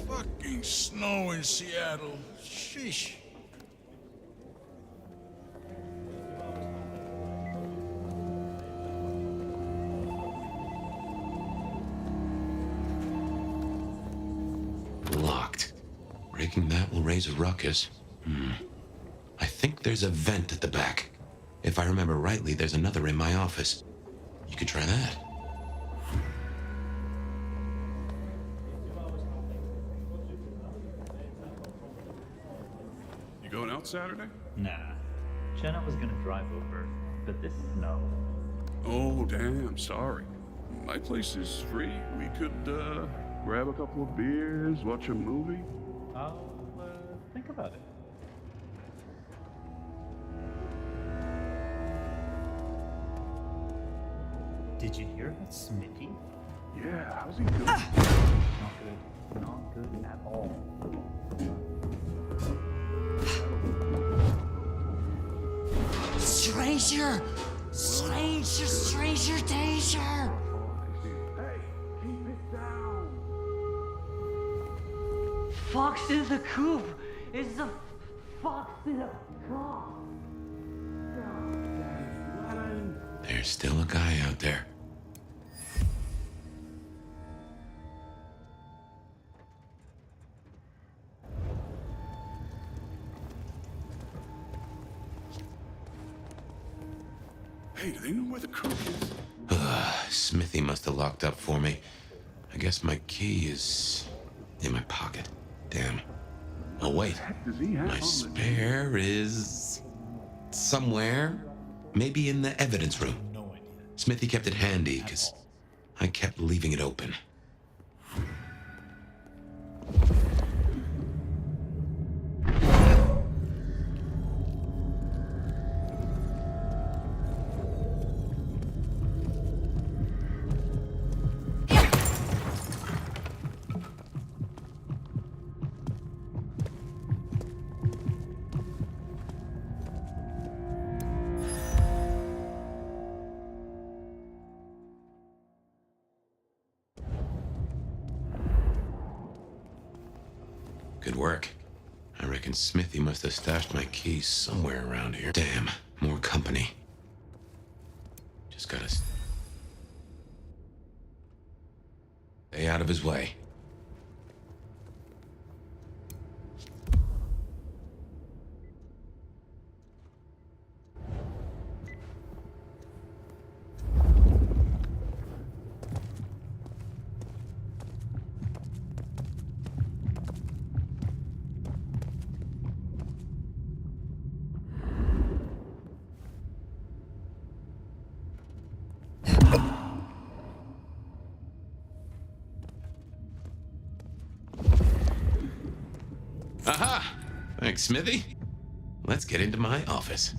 Fucking snow in Seattle. Sheesh. Locked. Breaking that will raise a ruckus. I think there's a vent at the back. If I remember rightly, there's another in my office. You could try that. You going out Saturday? Nah. Jenna was gonna drive over, but this snow. Oh, damn, sorry. My place is free. We could, grab a couple of beers, watch a movie. I'll, think about it. Did you hear about Smitty? Yeah, how's he doing? Not good. Not good at all. Stranger! Stranger danger! Hey, keep it down! Fox in the coop! It's a fox in a coop! There's still a guy out there. Hey, do they know where the cook is? Smithy must have locked up for me. I guess my key is in my pocket. Damn. Oh, wait. What the heck does he have My on the spare is somewhere. Maybe in the evidence room. No idea. Smithy kept it handy, because I kept leaving it open. Good work. I reckon Smithy must have stashed my keys somewhere around here. Damn, more company. Just gotta stay out of his way. Aha! Thanks, Smithy. Let's get into my office.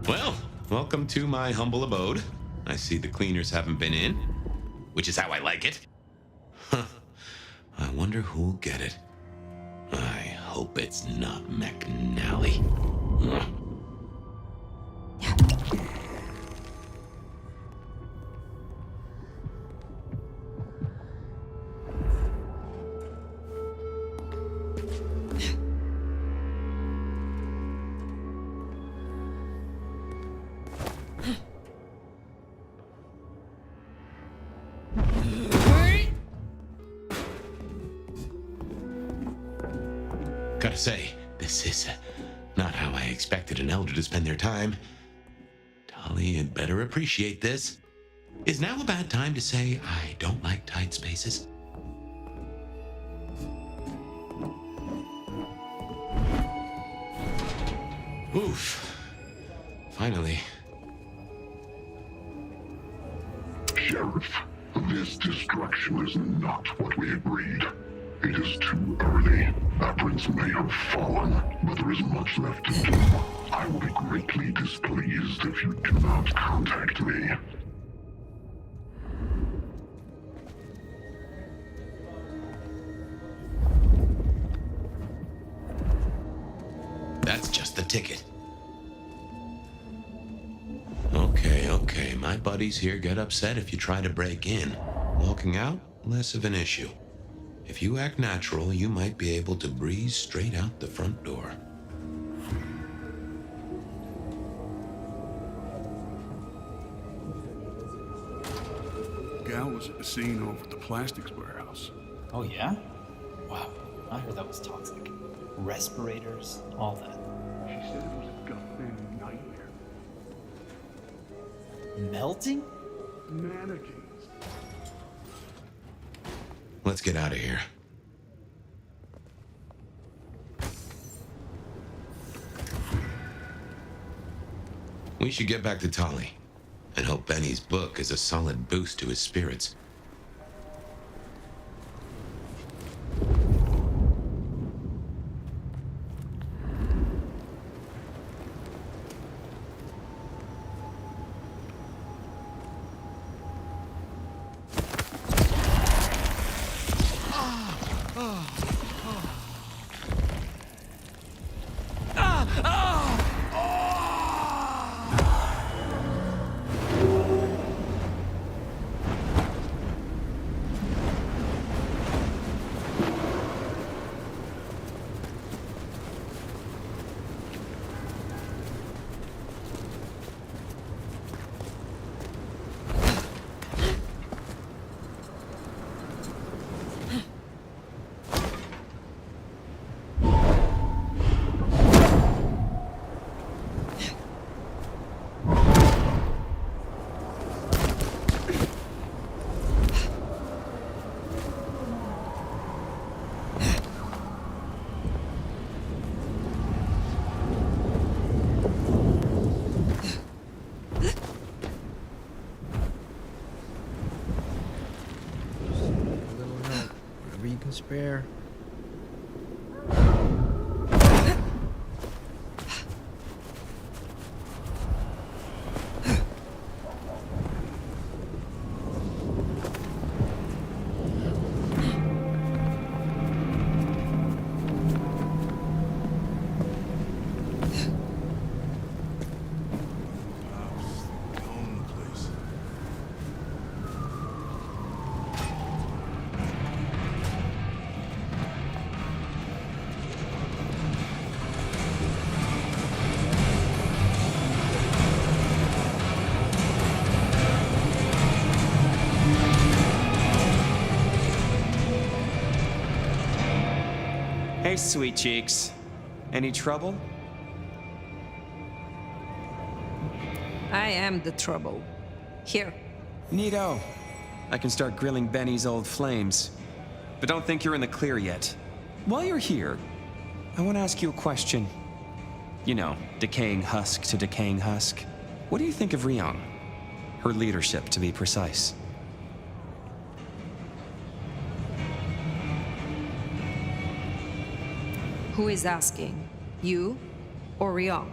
Well, welcome to my humble abode. I see the cleaners haven't been in, which is how I like it. Huh. I wonder who'll get it. I hope it's not McNally. Ugh. Gotta say, this is not how I expected an elder to spend their time. Tolly had better appreciate this. Is now a bad time to say I don't like tight spaces? Oof. Finally. Sheriff, this destruction is not what we agreed. It is too early. Our prince may have fallen, but there is much left to do. I will be greatly displeased if you do not contact me. Okay, my buddies here get upset if you try to break in. Walking out, less of an issue. If you act natural, you might be able to breeze straight out the front door. Gal was at the scene over at the plastics warehouse. Oh, yeah? Wow, I heard that was toxic. Respirators, all that. She said it was a goddamn nightmare. Melting? Mannequins. Let's get out of here. We should get back to Tolly and hope Benny's book is a solid boost to his spirits. Spare. Hey, sweet cheeks. Any trouble? I am the trouble. Here. Neato. I can start grilling Benny's old flames. But don't think you're in the clear yet. While you're here, I want to ask you a question. You know, decaying husk to decaying husk. What do you think of Rion? Her leadership, to be precise. Who is asking? You or Rion?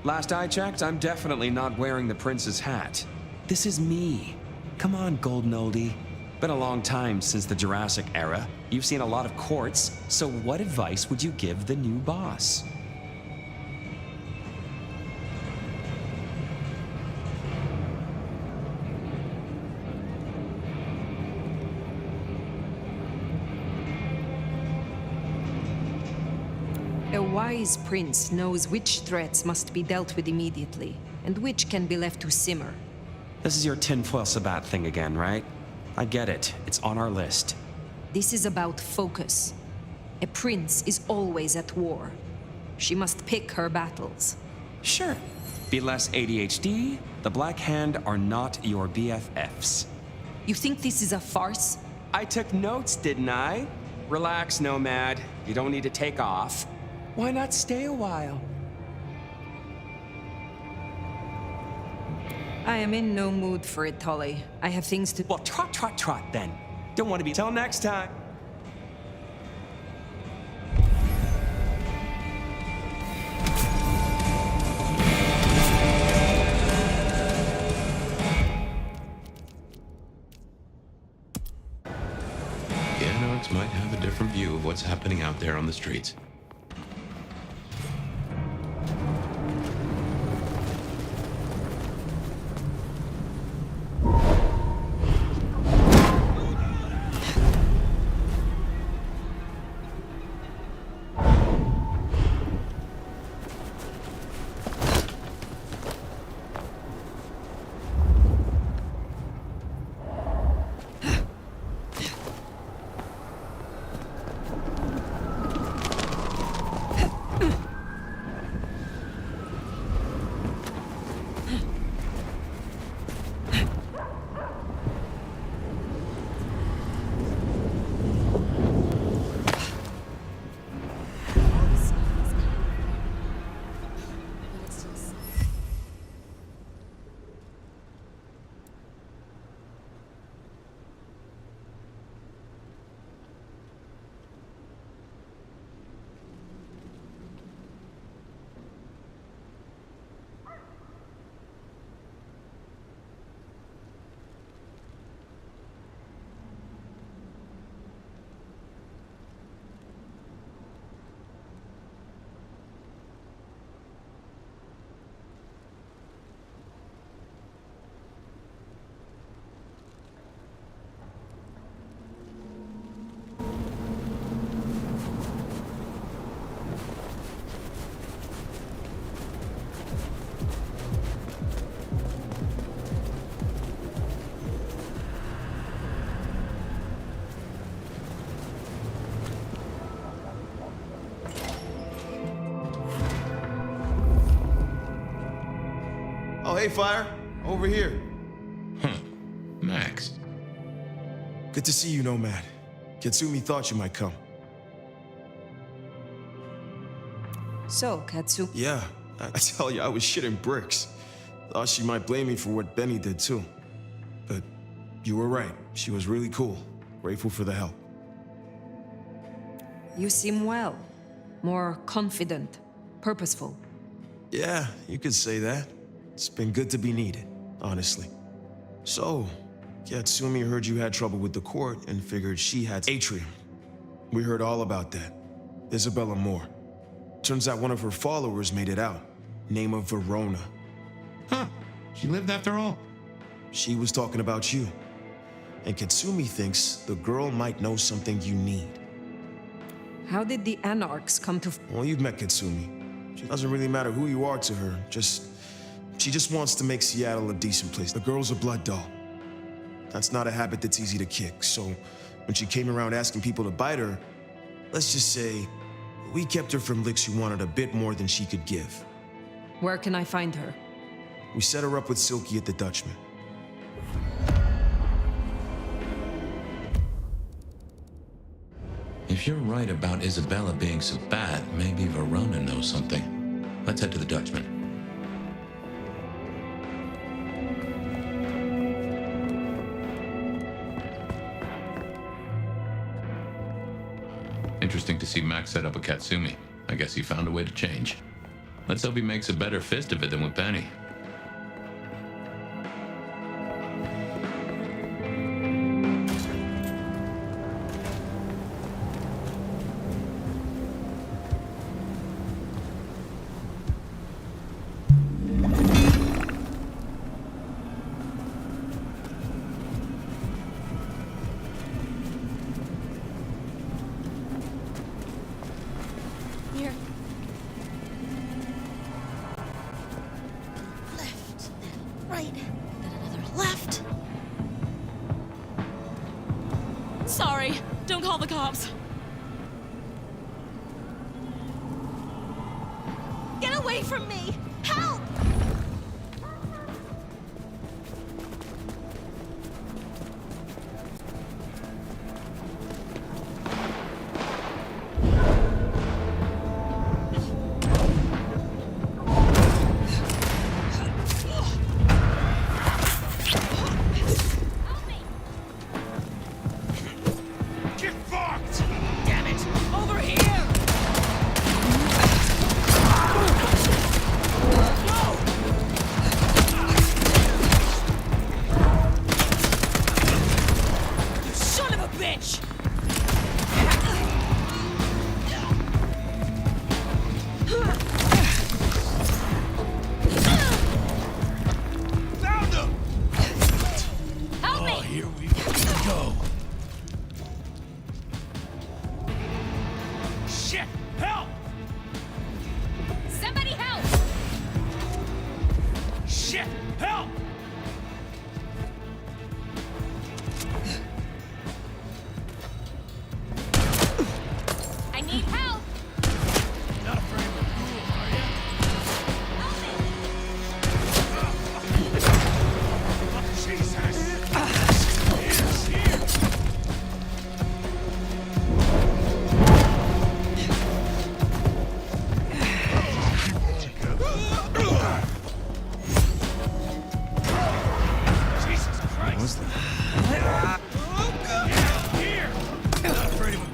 Last I checked, I'm definitely not wearing the prince's hat. This is me. Come on, golden oldie. Been a long time since the Jurassic era. You've seen a lot of courts, so what advice would you give the new boss? A wise prince knows which threats must be dealt with immediately, and which can be left to simmer. This is your tinfoil Sabat thing again, right? I get it. It's on our list. This is about focus. A prince is always at war. She must pick her battles. Sure. Be less ADHD. The Black Hand are not your BFFs. You think this is a farce? I took notes, didn't I? Relax, Nomad. You don't need to take off. Why not stay a while? I am in no mood for it, Tolly. I have things to... Well, trot then. Don't want to be... Till next time. The Anarchs might have a different view of what's happening out there on the streets. Oh, hey, Fire. Over here. Huh. Max. Good to see you, Nomad. Katsumi thought you might come. So, Katsu, Yeah, I tell you, I was shitting bricks. Thought she might blame me for what Benny did, too. But you were right. She was really cool. Grateful for the help. you seem well. More confident, purposeful. Yeah, you could say that. It's been good to be needed, honestly. So, Katsumi heard you had trouble with the court and figured she had Atrium. We heard all about that. Isabella Moore. Turns out one of her followers made it out. Name of Verona. Huh. She lived after all. She was talking about you. And Katsumi thinks the girl might know something you need. How did the Anarchs come to... Well, you've met Katsumi. She doesn't really matter who you are to her. She just wants to make Seattle a decent place. The girl's a blood doll. That's not a habit that's easy to kick. So when she came around asking people to bite her, let's just say we kept her from licks who wanted a bit more than she could give. Where can I find her? We set her up with Silky at the Dutchman. If you're right about Isabella being so bad, maybe Verona knows something. Let's head to the Dutchman. Interesting to see Max set up a Katsumi. I guess he found a way to change. Let's hope he makes a better fist of it than with Benny. Here. Left, then right, then another left. Sorry, don't call the cops. Get away from me! Help! Get fucked! Damn it! Over here! You son of a bitch! Found him! Help Oh, me! here we go. Shit! Help! Somebody help! Shit! Help! I need help! Not afraid of a ghoul, are ya? Jesus! Here! Jesus Christ! What was that? Here! Not afraid of a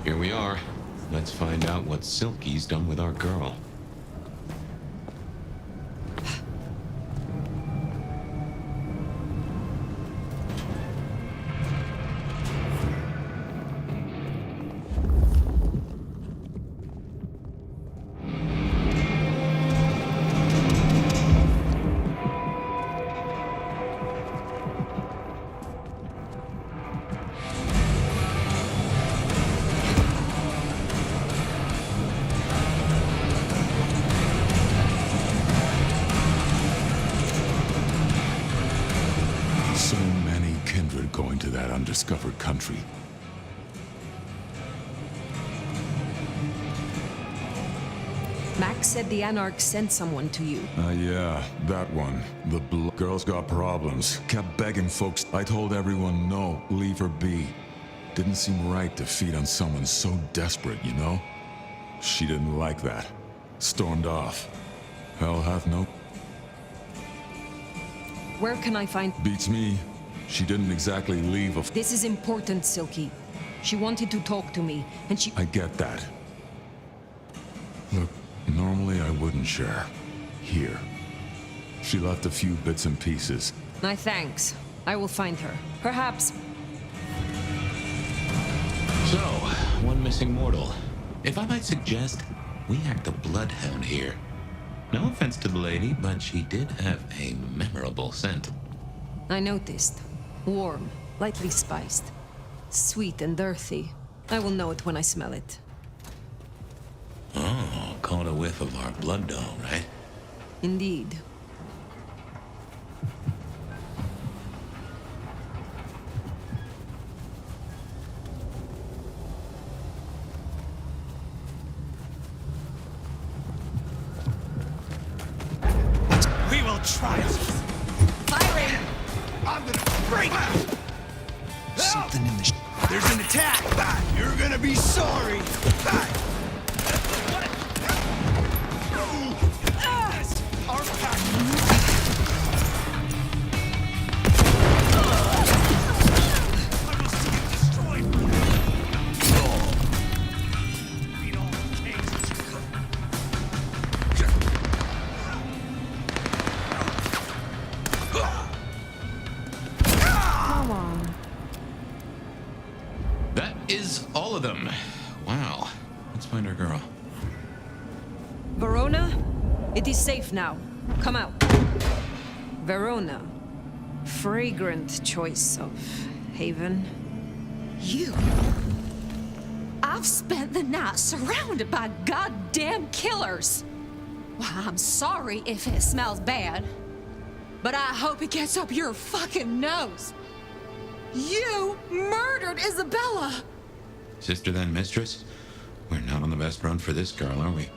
Here we are. Let's find out what Silky's done with our girl. country. Max said the Anarch sent someone to you. Yeah, that one. The girl's got problems. Kept begging folks. I told everyone no, leave her be. Didn't seem right to feed on someone so desperate, you know? She didn't like that. Stormed off. Hell hath no... Where can I find... Beats me. She didn't exactly leave a... This is important, Silky. She wanted to talk to me, and she... I get that. Look, normally I wouldn't share. Here. She left a few bits and pieces. My thanks. I will find her. Perhaps... So, one missing mortal. If I might suggest, we act a bloodhound here. No offense to the lady, but she did have a memorable scent. I noticed. Warm, lightly spiced. Sweet and earthy. I will know it when I smell it. Oh, caught a whiff of our blood doll, right? Indeed. We will triumph. Firing! I'm gonna break something in the. There's an attack. You're gonna be sorry. Our pack. I will see it destroyed. Beat all the kings. Come on. That is all of them. Wow. Let's find our girl. Verona? It is safe now. Come out. Verona. Fragrant choice of haven. You. I've spent the night surrounded by goddamn killers. Well, I'm sorry if it smells bad, but I hope it gets up your fucking nose. You murdered Isabella! Sister then mistress? We're not on the best run for this girl, are we?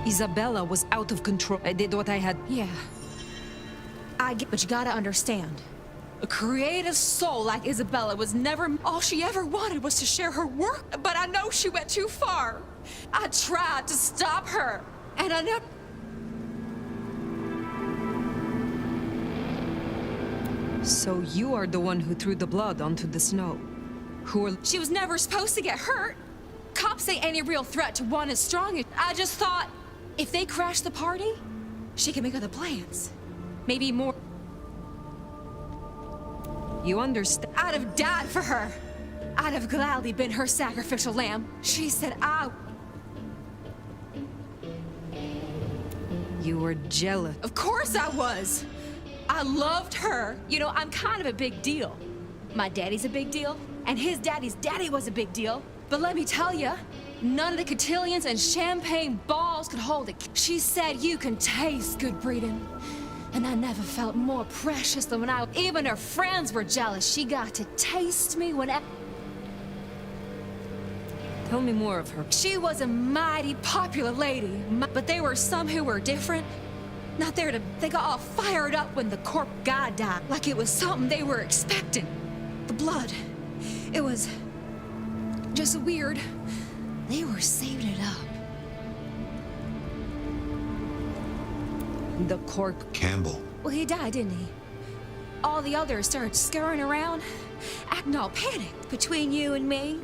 Isabella was out of control. I did what I had. Yeah. I get, but you gotta understand. A creative soul like Isabella was never... All she ever wanted was to share her work, but I know she went too far. I tried to stop her, and I never... So you are the one who threw the blood onto the snow. Who are... She was never supposed to get hurt. Cops ain't any real threat to one as strong as... I just thought, if they crash the party, she can make other plans. Maybe more... You understand? I'd have died for her. I'd have gladly been her sacrificial lamb. She said I... You were jealous. Of course I was. I loved her. You know, I'm kind of a big deal. My daddy's a big deal, and his daddy's daddy was a big deal. But let me tell you, none of the cotillions and champagne balls could hold it. She said you can taste good breeding. And I never felt more precious than when even her friends were jealous. She got to taste me whenever... Tell me more of her. She was a mighty popular lady, but there were some who were different. Not there to... They got all fired up when the corp guy died, like it was something they were expecting. The blood. It was... just weird. They were saving it up. The corp... Campbell. Well, he died, didn't he? All the others started scurrying around, acting all panicked. Between you and me,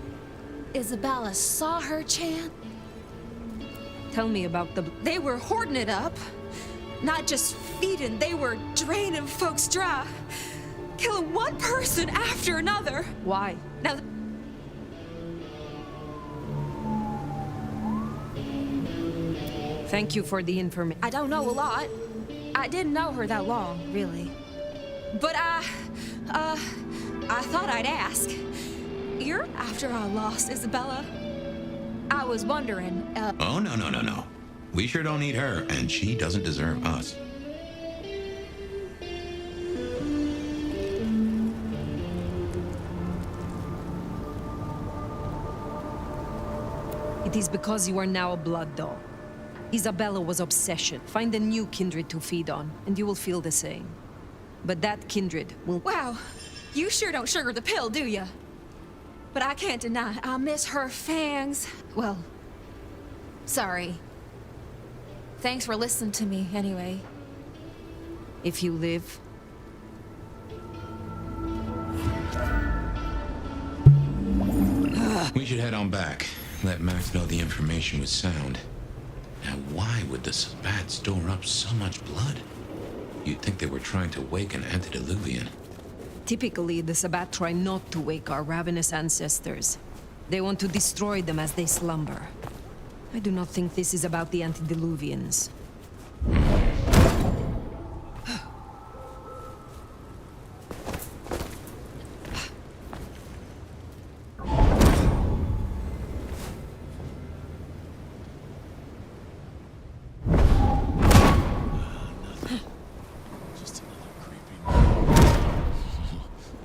Isabella saw her chance. Tell me about the... They were hoarding it up. Not just feeding, they were draining folks dry. Killing one person after another. Why? Now... Thank you for the information. I don't know a lot. I didn't know her that long, really. But I thought I'd ask. After I lost Isabella, I was wondering, Oh, no. We sure don't need her, and she doesn't deserve us. It is because you are now a blood doll. Isabella was obsession. Find a new kindred to feed on, and you will feel the same. But that kindred will... Wow, you sure don't sugar the pill, do ya? But I can't deny, I miss her fangs. Well, sorry. Thanks for listening to me, anyway. If you live... We should head on back. Let Max know the information was sound. Now, why would the Sabbat store up so much blood? You'd think they were trying to wake an antediluvian. Typically, the Sabbat try not to wake our ravenous ancestors. They want to destroy them as they slumber. I do not think this is about the antediluvians.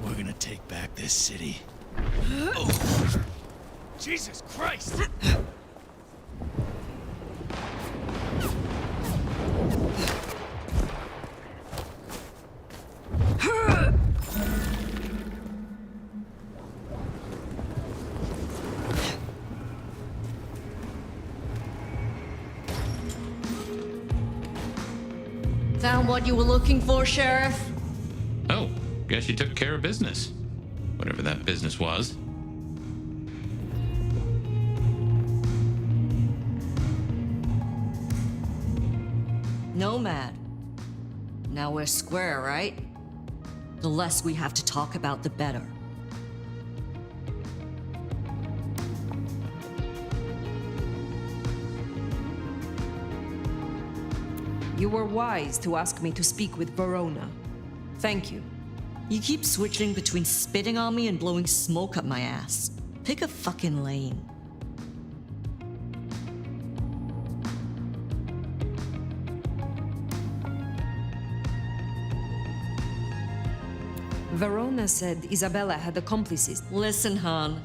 We're gonna take back this city. Oh. Jesus Christ! Found what you were looking for, Sheriff? Oh, guess you took care of business. Whatever that business was. Nomad. Now we're square, right? The less we have to talk about, the better. You were wise to ask me to speak with Verona. Thank you. You keep switching between spitting on me and blowing smoke up my ass. Pick a fucking lane. Verona said Isabella had accomplices. Listen, hon.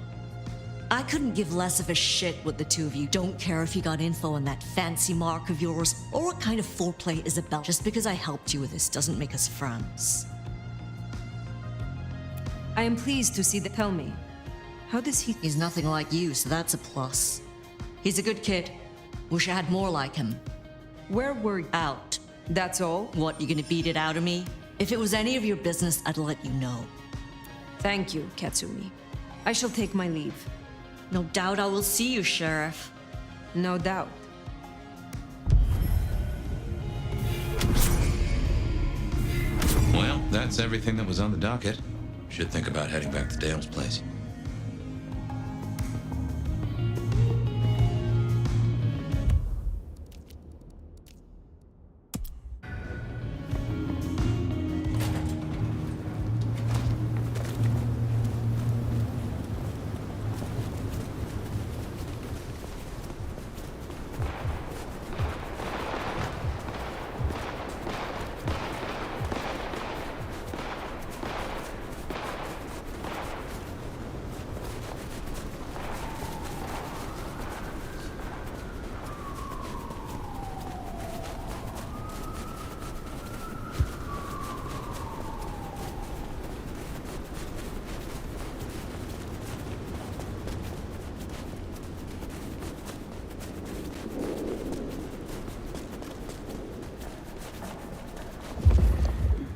I couldn't give less of a shit what the two of you. Don't care if you got info on that fancy mark of yours or what kind of foreplay Isabella. Just because I helped you with this doesn't make us friends. I am pleased to see that. Tell me, how does he... He's nothing like you, so that's a plus. He's a good kid. Wish I had more like him. Where were you? Out. That's all? What, you gonna beat it out of me? If it was any of your business, I'd let you know. Thank you, Katsumi. I shall take my leave. No doubt I will see you, Sheriff. No doubt. Well, that's everything that was on the docket. Should think about heading back to Dale's place.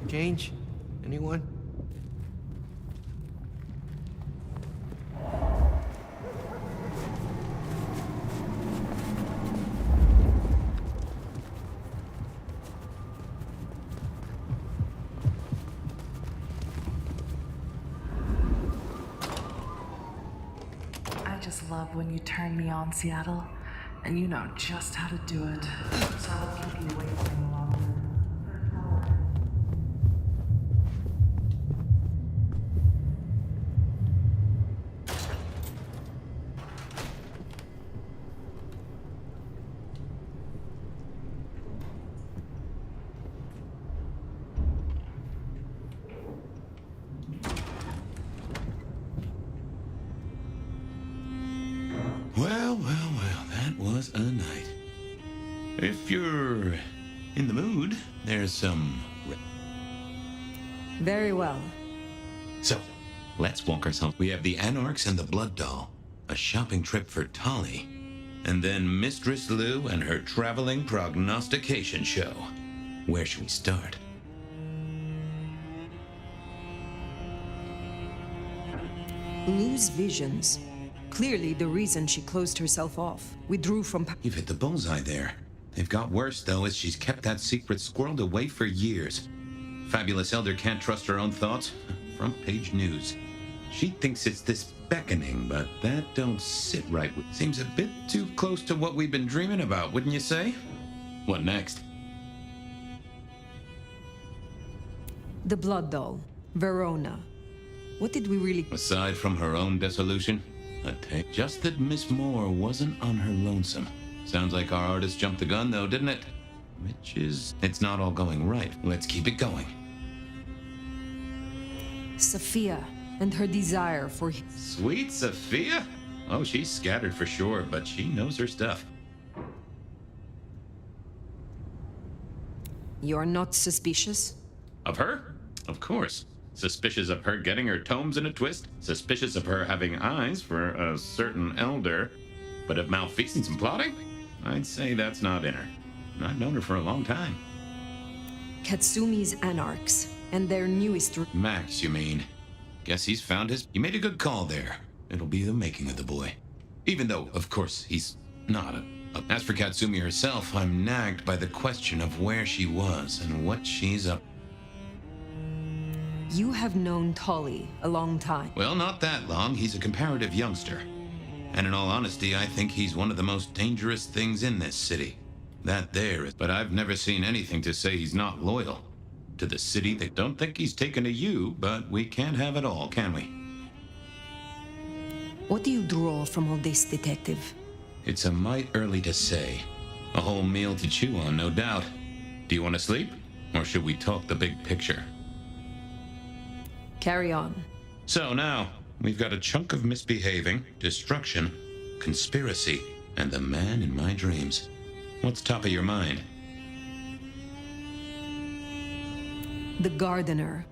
Change? Anyone? I just love when you turn me on, Seattle, and you know just how to do it. So I'll keep you away from me longer. Well, well, well. If you're in the mood, there's some... Very well. So, let's walk ourselves. We have the Anarchs and the Blood Doll, a shopping trip for Tolly, and then Mistress Lou and her traveling prognostication show. Where should we start? Lou's visions. Clearly the reason she closed herself off. Withdrew from... You've hit the bullseye there. They've got worse, though, as she's kept that secret squirreled away for years. Fabulous Elder can't trust her own thoughts. Front page news. She thinks it's this beckoning, but that don't sit right with... Seems a bit too close to what we've been dreaming about, wouldn't you say? What next? The Blood Doll. Verona. What did we really... Aside from her own dissolution, a take. Just that Miss Moore wasn't on her lonesome. Sounds like our artist jumped the gun, though, didn't it? Which is... It's not all going right. Let's keep it going. Sophia and her desire for... Sweet Sophia? Oh, she's scattered for sure, but she knows her stuff. You're not suspicious? Of her? Of course. Suspicious of her getting her tomes in a twist. Suspicious of her having eyes for a certain elder. But of malfeasance and plotting? I'd say that's not in her. I've known her for a long time. Katsumi's Anarchs and their newest... Max, you mean? Guess he's found his... You made a good call there. It'll be the making of the boy. Even though, of course, he's not a... As for Katsumi herself, I'm nagged by the question of where she was and what she's up... You have known Tolly a long time. Well, not that long. He's a comparative youngster. And in all honesty, I think he's one of the most dangerous things in this city. That there is... But I've never seen anything to say he's not loyal. To the city, they don't think he's taken to you, but we can't have it all, can we? What do you draw from all this, Detective? It's a mite early to say. A whole meal to chew on, no doubt. Do you want to sleep? Or should we talk the big picture? Carry on. So now, we've got a chunk of misbehaving, destruction, conspiracy, and the man in my dreams. What's top of your mind? The gardener.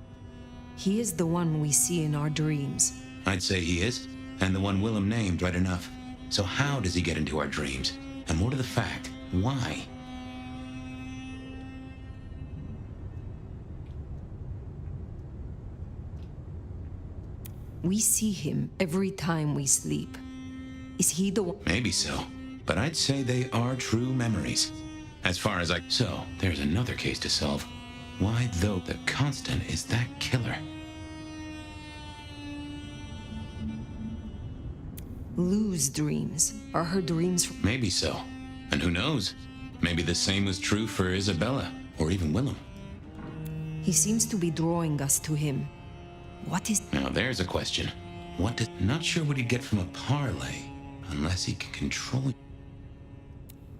He is the one we see in our dreams. I'd say he is, and the one Willem named right enough. So how does he get into our dreams? And more to the fact, why? We see him every time we sleep. Is he the one? Maybe so, but I'd say they are true memories. As far as So, there's another case to solve. Why, though, the Constant is that killer? Lou's dreams are her dreams. Maybe so. And who knows? Maybe the same was true for Isabella, or even Willem. He seems to be drawing us to him. What is... Now there's a question. Not sure what he'd get from a parlay, unless he can control...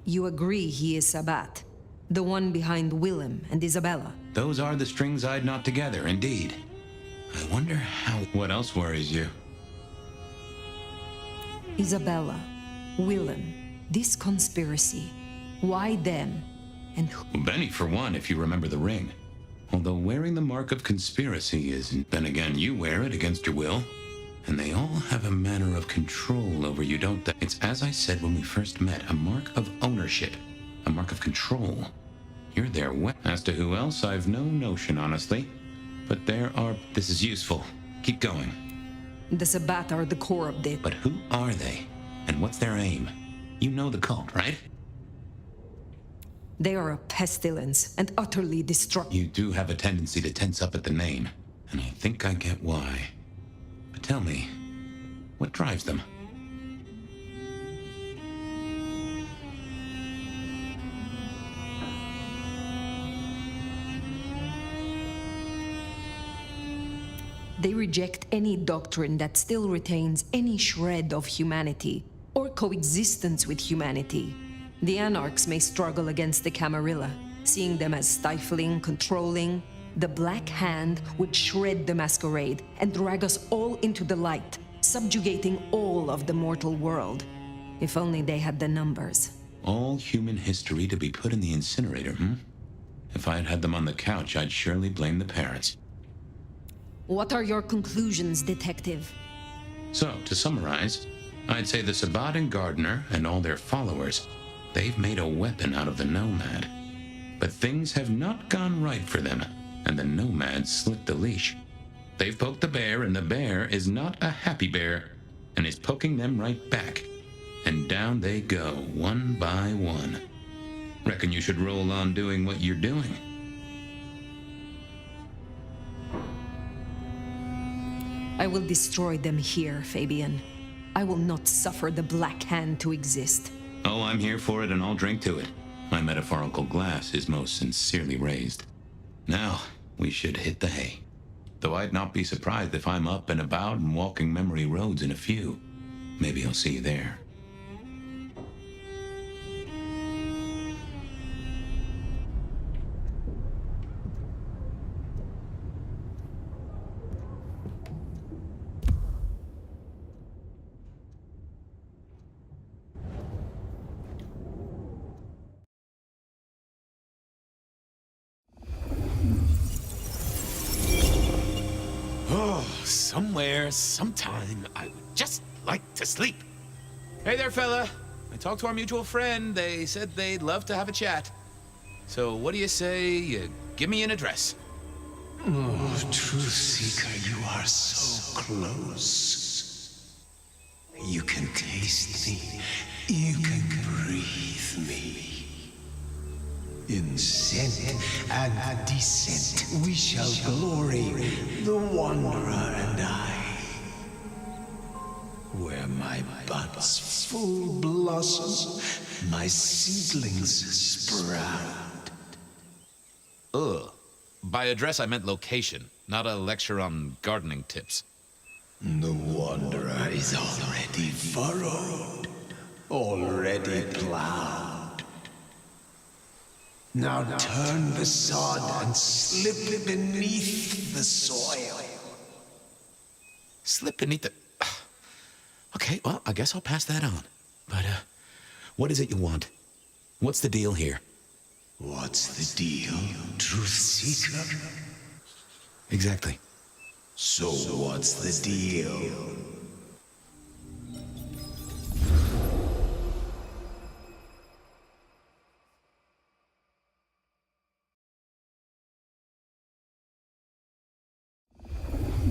You agree he is Sabat, the one behind Willem and Isabella? Those are the strings I'd knot together, indeed. I wonder how... What else worries you? Isabella, Willem, this conspiracy. Why them? And who? Well, Benny, for one, if you remember the ring. Although wearing the mark of conspiracy isn't... Then again, you wear it against your will. And they all have a manner of control over you, don't they? It's as I said when we first met, a mark of ownership. A mark of control. You're their As to who else, I've no notion, honestly. But there are... This is useful. Keep going. The Sabat are the core of this. But who are they? And what's their aim? You know the cult, right? They are a pestilence and utterly destructive. You do have a tendency to tense up at the name, and I think I get why. But tell me, what drives them? They reject any doctrine that still retains any shred of humanity or coexistence with humanity. The Anarchs may struggle against the Camarilla, seeing them as stifling, controlling. The Black Hand would shred the Masquerade and drag us all into the light, subjugating all of the mortal world. If only they had the numbers. All human history to be put in the incinerator, hmm? If I had had them on the couch, I'd surely blame the parents. What are your conclusions, Detective? So, to summarize, I'd say the Sabbat and Gardner and all their followers, they've made a weapon out of the Nomad. But things have not gone right for them, and the Nomad slipped the leash. They've poked the bear, and the bear is not a happy bear, and is poking them right back. And down they go, one by one. Reckon you should roll on doing what you're doing. I will destroy them here, Fabien. I will not suffer the Black Hand to exist. Oh, I'm here for it, and I'll drink to it. My metaphorical glass is most sincerely raised. Now, we should hit the hay. Though I'd not be surprised if I'm up and about and walking memory roads in a few. Maybe I'll see you there. Somewhere, sometime, I would just like to sleep. Hey there, fella. I talked to our mutual friend. They said they'd love to have a chat. So what do you say you give me an address? Oh, Truth Seeker, you are so close. You can taste me. You can breathe me. In scent and descent we shall glory, the Wanderer and I. Where my buds full blossom, my seedlings sprout. Ugh. By address, I meant location, not a lecture on gardening tips. The Wanderer is already furrowed, already plowed. Now turn the sod and slip beneath the soil. Slip beneath the... Okay, well, I guess I'll pass that on. But, what is it you want? What's the deal here? What's the deal, Truth Seeker? Exactly. So what's the deal?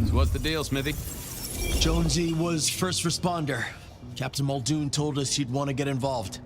So what's the deal, Smithy? Jonesy was first responder. Captain Muldoon told us he'd want to get involved.